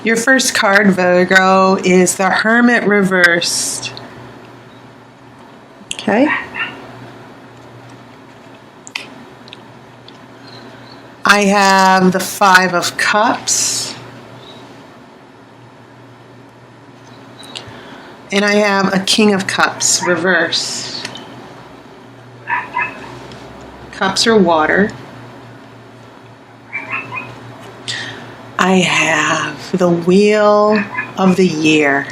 Your first card, Virgo, is the Hermit reversed. Okay. I have the Five of Cups. And I have a King of Cups reversed. Cups are water. I have the Wheel of the Year.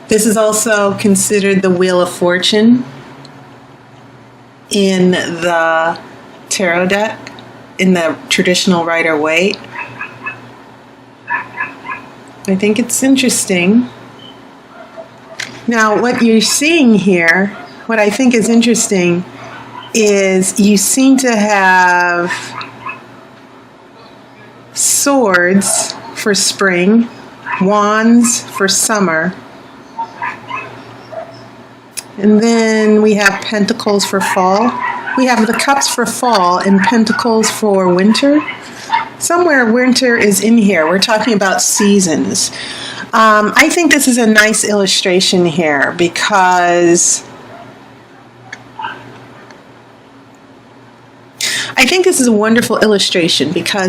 This is also considered the Wheel of Fortune in the tarot deck, in the traditional Rider-Waite. I think it's interesting. Now, what you're seeing here, what I think is interesting, is you seem to have swords for spring, wands for summer, and then we have pentacles for fall. We have the cups for fall and pentacles for winter. Somewhere winter is in here. We're talking about seasons. I think this is a nice illustration here because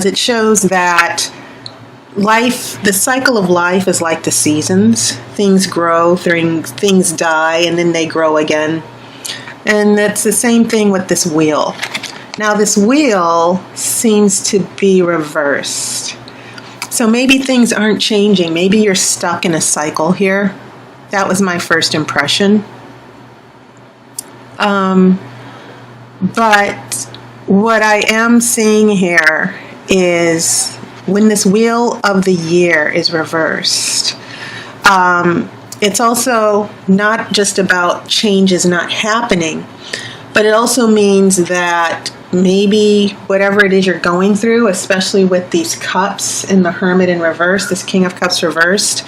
it shows that life, the cycle of life is like the seasons. Things grow, things die, and then they grow again. And that's the same thing with this wheel. Now this wheel seems to be reversed. So maybe things aren't changing. Maybe you're stuck in a cycle here. That was my first impression. But what I am seeing here is when this Wheel of the Year is reversed, it's also not just about changes not happening, but it also means that maybe whatever it is you're going through, especially with these cups in the Hermit in reverse, this King of Cups reversed,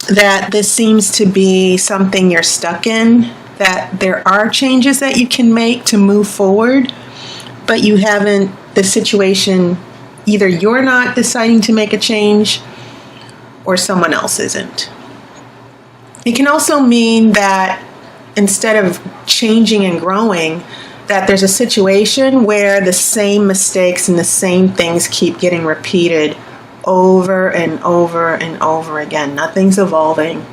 that this seems to be something you're stuck in, that there are changes that you can make to move forward, but you haven't, the situation, either you're not deciding to make a change or someone else isn't. It can also mean that instead of changing and growing, that there's a situation where the same mistakes and the same things keep getting repeated over and over and over again. Nothing's evolving.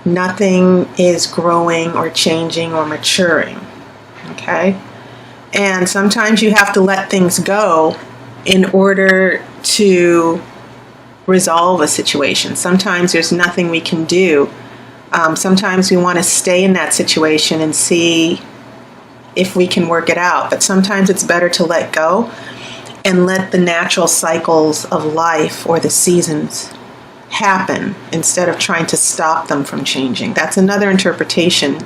Nothing is growing or changing or maturing. Okay? And sometimes you have to let things go in order to resolve a situation. Sometimes there's nothing we can do. Sometimes we want to stay in that situation and see if we can work it out. But sometimes it's better to let go and let the natural cycles of life or the seasons happen instead of trying to stop them from changing. That's another interpretation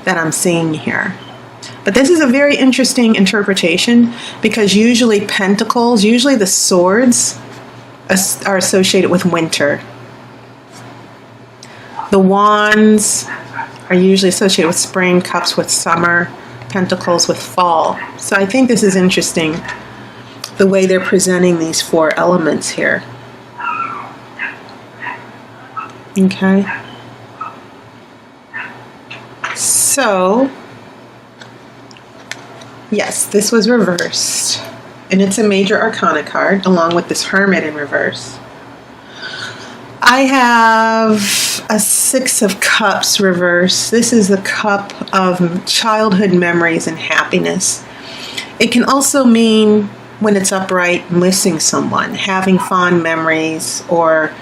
that I'm seeing here. But this is a very interesting interpretation because usually pentacles, usually the swords are associated with winter. The wands are usually associated with spring, cups with summer, pentacles with fall. So I think this is interesting, the way they're presenting these four elements here. Okay. So, yes, this was reversed. And it's a major arcana card, along with this Hermit in reverse. I have a Six of Cups reverse. This is the cup of childhood memories and happiness. It can also mean, when it's upright, missing someone, having fond memories, or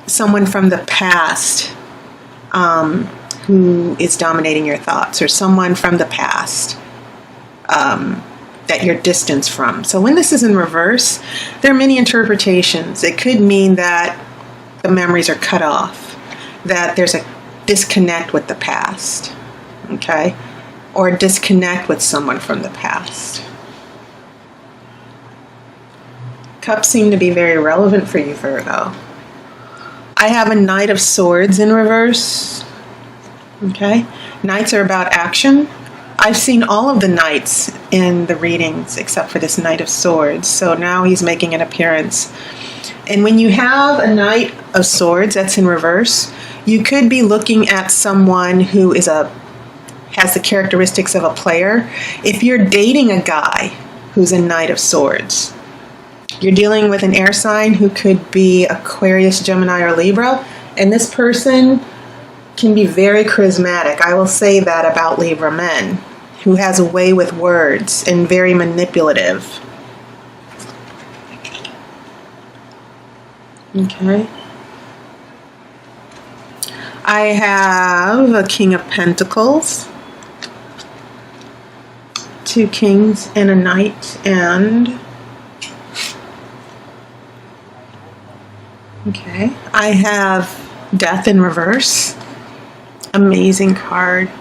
someone from the past who is dominating your thoughts, or someone from the past that you're distanced from. So when this is in reverse, there are many interpretations. It could mean that the memories are cut off, that there's a disconnect with the past, okay? Or a disconnect with someone from the past. Cups seem to be very relevant for you, Virgo. I have a Knight of Swords in reverse, okay? Knights are about action. I've seen all of the knights in the readings except for this Knight of Swords, so now he's making an appearance. And when you have a Knight of Swords that's in reverse, you could be looking at someone who has the characteristics of a player. If you're dating a guy who's a Knight of Swords, you're dealing with an air sign who could be Aquarius, Gemini, or Libra, and this person can be very charismatic. I will say that about Libra men, who has a way with words and very manipulative. Okay. I have a King of Pentacles, 2 kings and a knight, and okay, I have Death in reverse. Amazing card.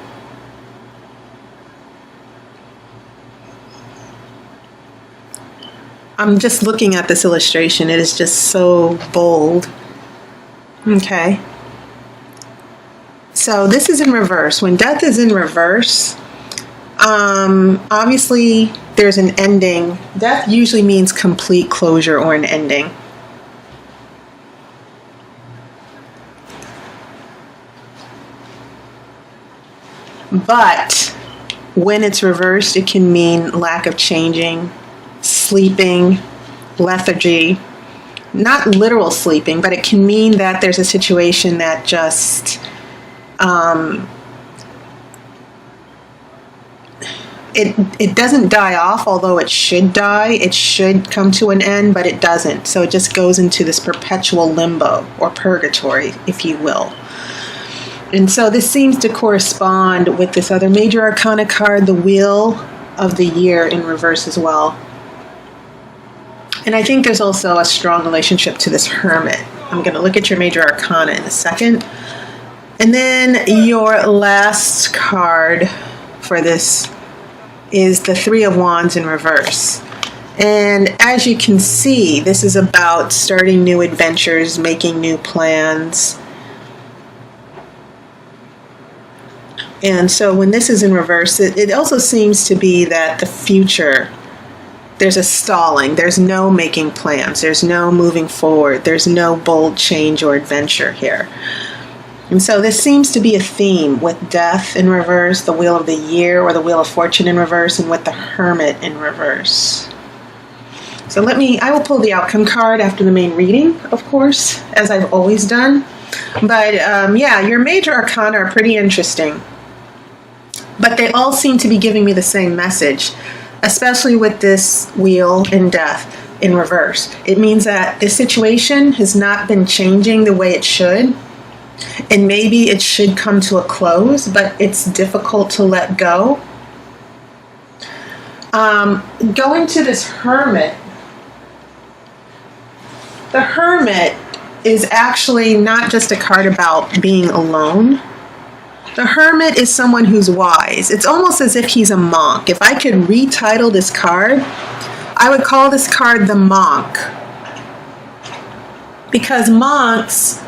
I'm just looking at this illustration. It is just so bold. Okay. So this is in reverse. When Death is in reverse, obviously there's an ending. Death usually means complete closure or an ending. But when it's reversed, it can mean lack of changing, sleeping, lethargy. Not literal sleeping, but it can mean that there's a situation that just it doesn't die off, although it should die. It should come to an end, but it doesn't. So it just goes into this perpetual limbo or purgatory, if you will. And so this seems to correspond with this other major arcana card, the Wheel of the Year, in reverse as well. And I think there's also a strong relationship to this Hermit. I'm going to look at your major arcana in a second. And then your last card for this is the Three of Wands in reverse. And as you can see, this is about starting new adventures, making new plans. And so when this is in reverse, it also seems to be that the future, there's a stalling. There's no making plans. There's no moving forward. There's no bold change or adventure here. And so this seems to be a theme with Death in reverse, the Wheel of the Year, or the Wheel of Fortune in reverse, and with the Hermit in reverse. So I will pull the outcome card after the main reading, of course, as I've always done. But yeah, your major arcana are pretty interesting. But they all seem to be giving me the same message, especially with this Wheel and Death in reverse. It means that this situation has not been changing the way it should, and maybe it should come to a close, but it's difficult to let go. Going to this Hermit, the Hermit is actually not just a card about being alone. The Hermit is someone who's wise. It's almost as if he's a monk. If I could retitle this card, I would call this card the Monk. Because monks,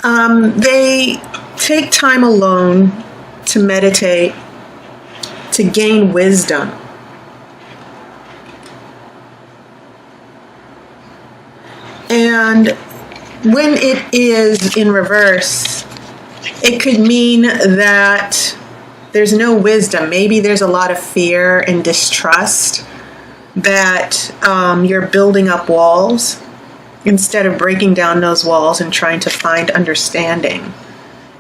they take time alone to meditate, to gain wisdom. And when it is in reverse, it could mean that there's no wisdom. Maybe there's a lot of fear and distrust, that you're building up walls instead of breaking down those walls and trying to find understanding.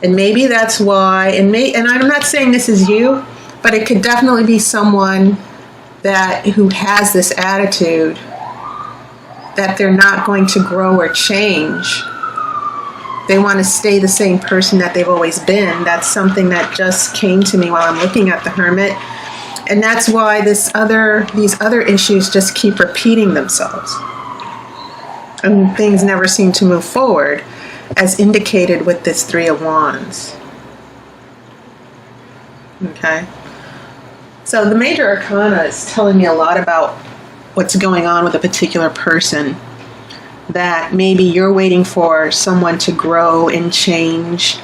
And maybe that's why, and I'm not saying this is you, but it could definitely be someone who has this attitude that they're not going to grow or change. They want to stay the same person that they've always been. That's something that just came to me while I'm looking at the Hermit. And that's why these other issues just keep repeating themselves. And things never seem to move forward, as indicated with this Three of Wands. Okay. So the major arcana is telling me a lot about what's going on with a particular person, that maybe you're waiting for someone to grow and change,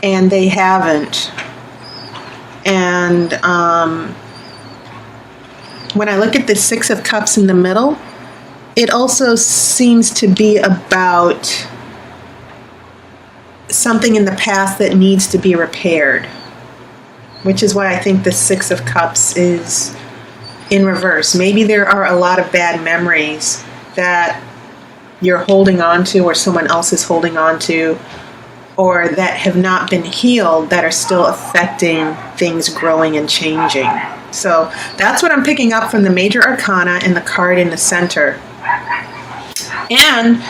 and they haven't. And when I look at the Six of Cups in the middle, it also seems to be about something in the past that needs to be repaired, which is why I think the Six of Cups is in reverse. Maybe there are a lot of bad memories that you're holding on to, or someone else is holding on to, or that have not been healed, that are still affecting things growing and changing. So that's what I'm picking up from the major arcana and the card in the center. And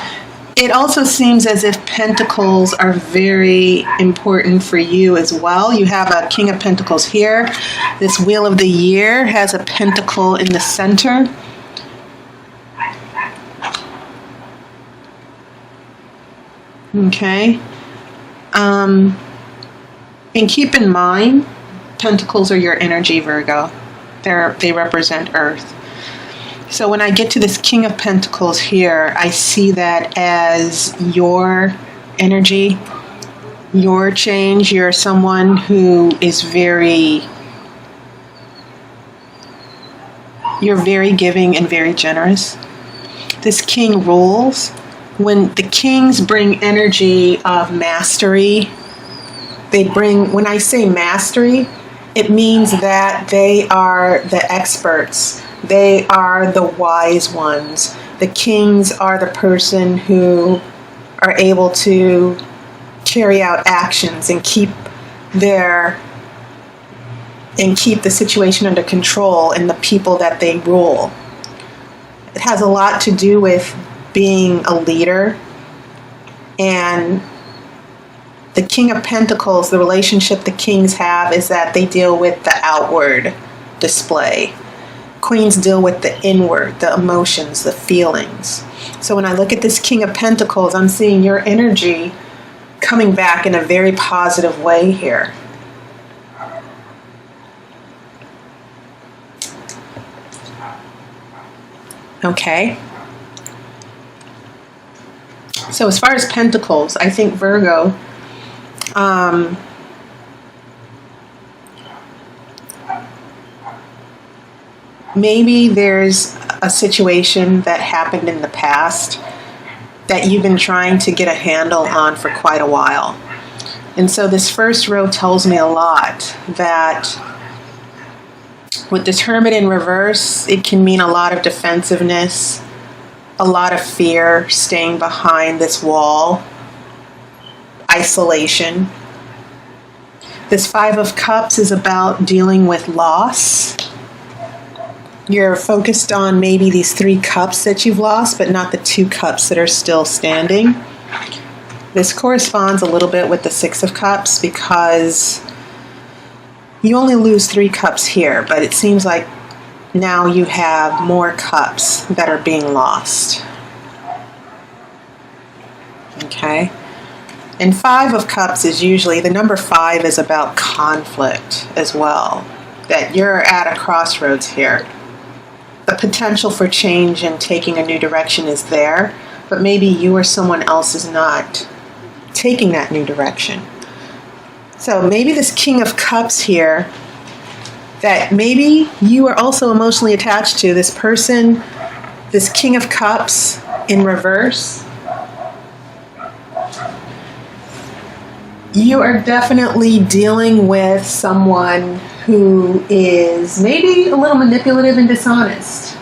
it also seems as if pentacles are very important for you as well. You have a King of Pentacles here. This Wheel of the Year has a pentacle in the center. Okay. And keep in mind, pentacles are your energy, Virgo. They represent Earth. So when I get to this King of Pentacles here, I see that as your energy, your change. You're someone who is you're very giving and very generous. This King rules. When the kings bring energy of mastery, when I say mastery, it means that they are the experts. They are the wise ones. The kings are the person who are able to carry out actions and keep the situation under control and the people that they rule. It has a lot to do with being a leader. And the King of Pentacles, the relationship the kings have is that they deal with the outward display. Queens deal with the inward, the emotions, the feelings. So when I look at this King of Pentacles, I'm seeing your energy coming back in a very positive way here. Okay. So as far as Pentacles, I think Virgo, maybe there's a situation that happened in the past that you've been trying to get a handle on for quite a while. And so this first row tells me a lot, that with this Hermit in reverse, it can mean a lot of defensiveness, a lot of fear, staying behind this wall, isolation. This Five of Cups is about dealing with loss. You're focused on maybe these 3 cups that you've lost, but not the 2 cups that are still standing. This corresponds a little bit with the Six of Cups because you only lose 3 cups here, but it seems like now you have more cups that are being lost. Okay? And Five of Cups is usually, the number 5 is about conflict as well. That you're at a crossroads here. The potential for change and taking a new direction is there, but maybe you or someone else is not taking that new direction. So maybe this King of Cups here, that maybe you are also emotionally attached to this person, this King of Cups in reverse. You are definitely dealing with someone who is maybe a little manipulative and dishonest.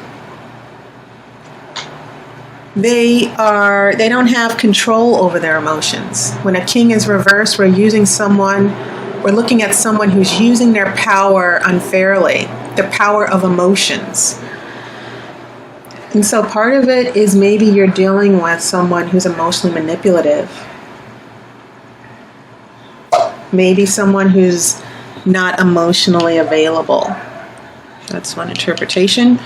They don't have control over their emotions. When a king is reversed, we're looking at someone who's using their power unfairly, the power of emotions. And so part of it is maybe you're dealing with someone who's emotionally manipulative. Maybe someone who's not emotionally available. That's one interpretation.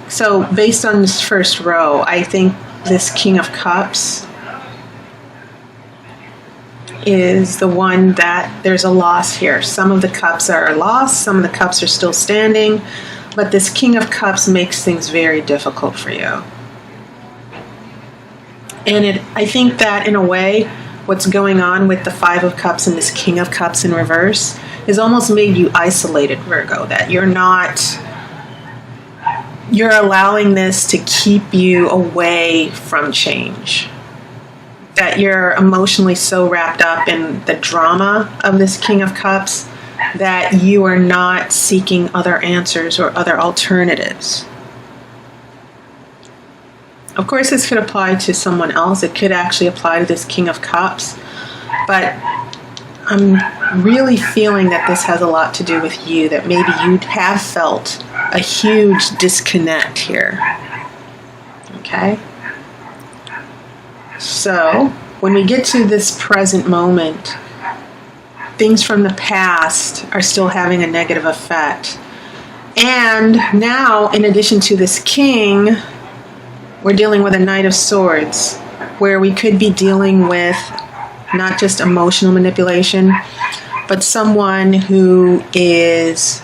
So based on this first row, I think this King of Cups is the one that there's a loss here. Some of the cups are lost, some of the cups are still standing, but this King of Cups makes things very difficult for you. And I think that in a way, what's going on with the Five of Cups and this King of Cups in reverse is almost made you isolated, Virgo, that you're not you're allowing this to keep you away from change. That you're emotionally so wrapped up in the drama of this King of Cups that you are not seeking other answers or other alternatives. Of course, this could apply to someone else. It could actually apply to this King of Cups. But I'm really feeling that this has a lot to do with you, that maybe you have felt a huge disconnect here. Okay? So, when we get to this present moment, things from the past are still having a negative effect. And now, in addition to this king, we're dealing with a Knight of Swords, where we could be dealing with not just emotional manipulation, but someone who is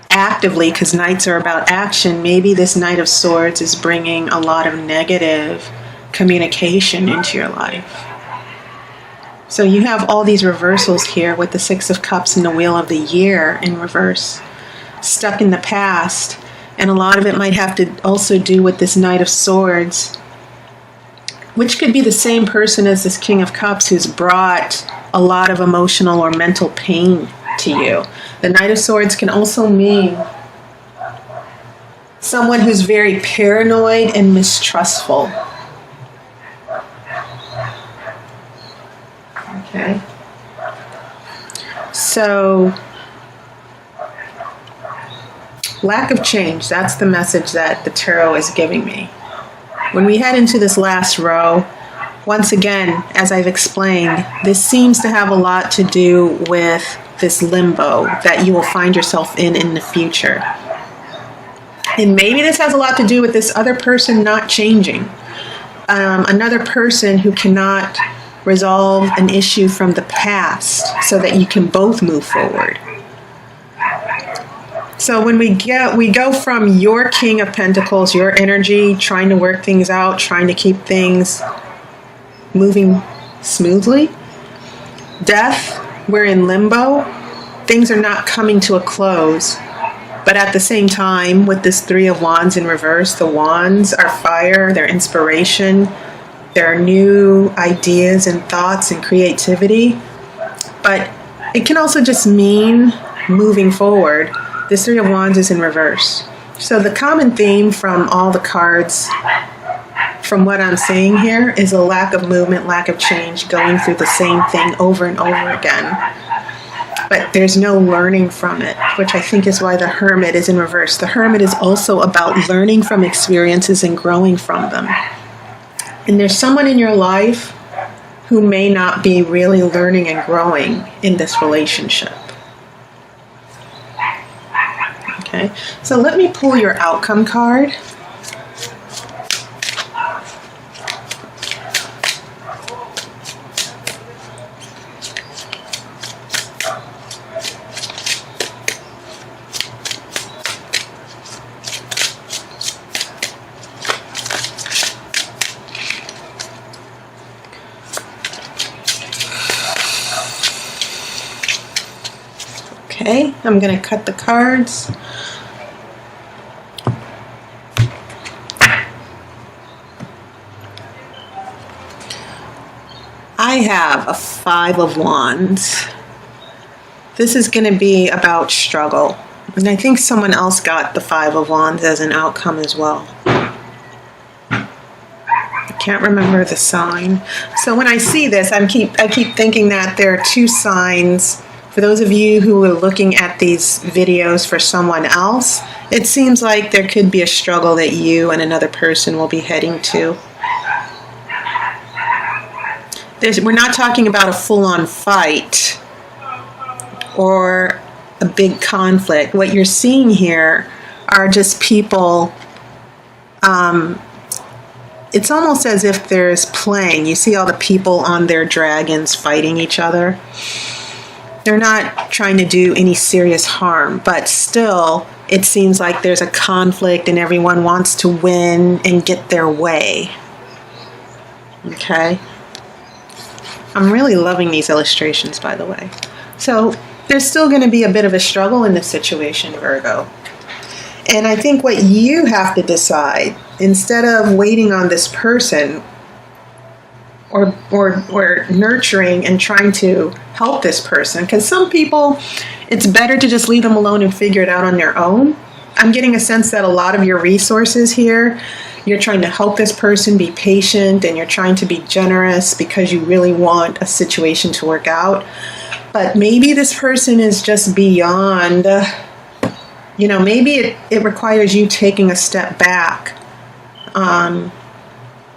actively, because knights are about action, maybe this Knight of Swords is bringing a lot of negative communication into your life. So you have all these reversals here with the Six of Cups and the Wheel of the Year in reverse, stuck in the past. And a lot of it might have to also do with this Knight of Swords, which could be the same person as this King of Cups who's brought a lot of emotional or mental pain to you. The Knight of Swords can also mean someone who's very paranoid and mistrustful. Okay. So, lack of change, that's the message that the tarot is giving me. When we head into this last row, once again, as I've explained, this seems to have a lot to do with this limbo that you will find yourself in the future. And maybe this has a lot to do with this other person not changing. Another person who cannot resolve an issue from the past so that you can both move forward. So when we go from your King of Pentacles, your energy, trying to work things out, trying to keep things moving smoothly. Death, we're in limbo. Things are not coming to a close. But at the same time, with this Three of Wands in reverse, the wands are fire, they're inspiration. There are new ideas and thoughts and creativity. But it can also just mean moving forward. This Three of Wands is in reverse. So the common theme from all the cards, from what I'm seeing here, is a lack of movement, lack of change, going through the same thing over and over again. But there's no learning from it, which I think is why the Hermit is in reverse. The Hermit is also about learning from experiences and growing from them. And there's someone in your life who may not be really learning and growing in this relationship. Okay, so let me pull your outcome card. Okay, I'm going to cut the cards. I have a Five of Wands. This is going to be about struggle. And I think someone else got the Five of Wands as an outcome as well. I can't remember the sign. So when I see this, I keep thinking that there are two signs. For those of you who are looking at these videos for someone else, it seems like there could be a struggle that you and another person will be heading to. We're not talking about a full-on fight or a big conflict. What you're seeing here are just people, it's almost as if there's playing. You see all the people on their dragons fighting each other. They're not trying to do any serious harm, but still, it seems like there's a conflict and everyone wants to win and get their way. Okay? I'm really loving these illustrations, by the way. So, there's still going to be a bit of a struggle in this situation, Virgo. And I think what you have to decide, instead of waiting on this person or nurturing and trying to help this person, because some people, it's better to just leave them alone and figure it out on their own. I'm getting a sense that a lot of your resources here, you're trying to help this person be patient, and you're trying to be generous because you really want a situation to work out. But maybe this person is just beyond, maybe it requires you taking a step back.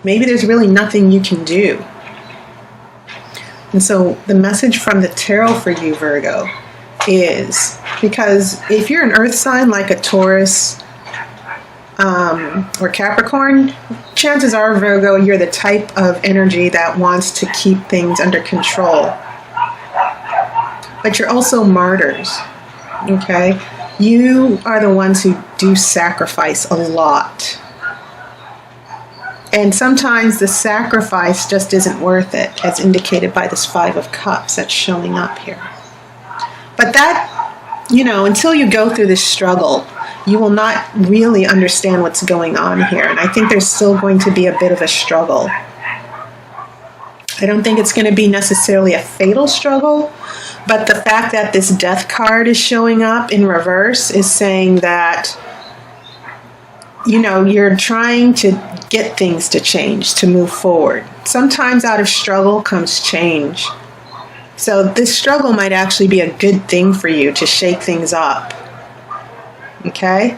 Maybe there's really nothing you can do. And so the message from the tarot for you, Virgo, is, because if you're an earth sign like a Taurus or Capricorn, chances are, Virgo, you're the type of energy that wants to keep things under control. But you're also martyrs, okay? You are the ones who do sacrifice a lot. And sometimes the sacrifice just isn't worth it, as indicated by this Five of Cups that's showing up here. But that, until you go through this struggle, you will not really understand what's going on here. And I think there's still going to be a bit of a struggle. I don't think it's going to be necessarily a fatal struggle, but the fact that this Death card is showing up in reverse is saying that, you're trying to get things to change, to move forward. Sometimes out of struggle comes change. So this struggle might actually be a good thing for you to shake things up. Okay?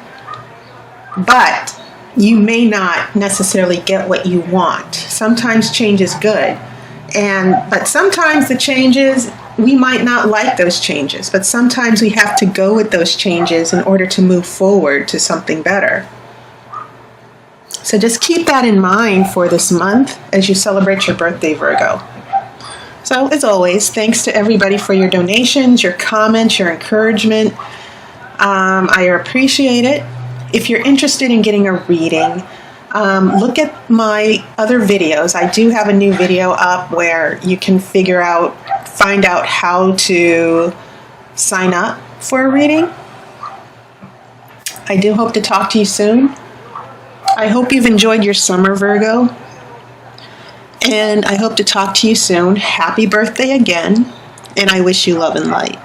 But you may not necessarily get what you want. Sometimes change is good. But sometimes the changes, we might not like those changes, but sometimes we have to go with those changes in order to move forward to something better. So just keep that in mind for this month as you celebrate your birthday, Virgo. So as always, thanks to everybody for your donations, your comments, your encouragement. I appreciate it. If you're interested in getting a reading, look at my other videos. I do have a new video up where you can find out how to sign up for a reading. I do hope to talk to you soon. I hope you've enjoyed your summer, Virgo. And I hope to talk to you soon. Happy birthday again. And I wish you love and light.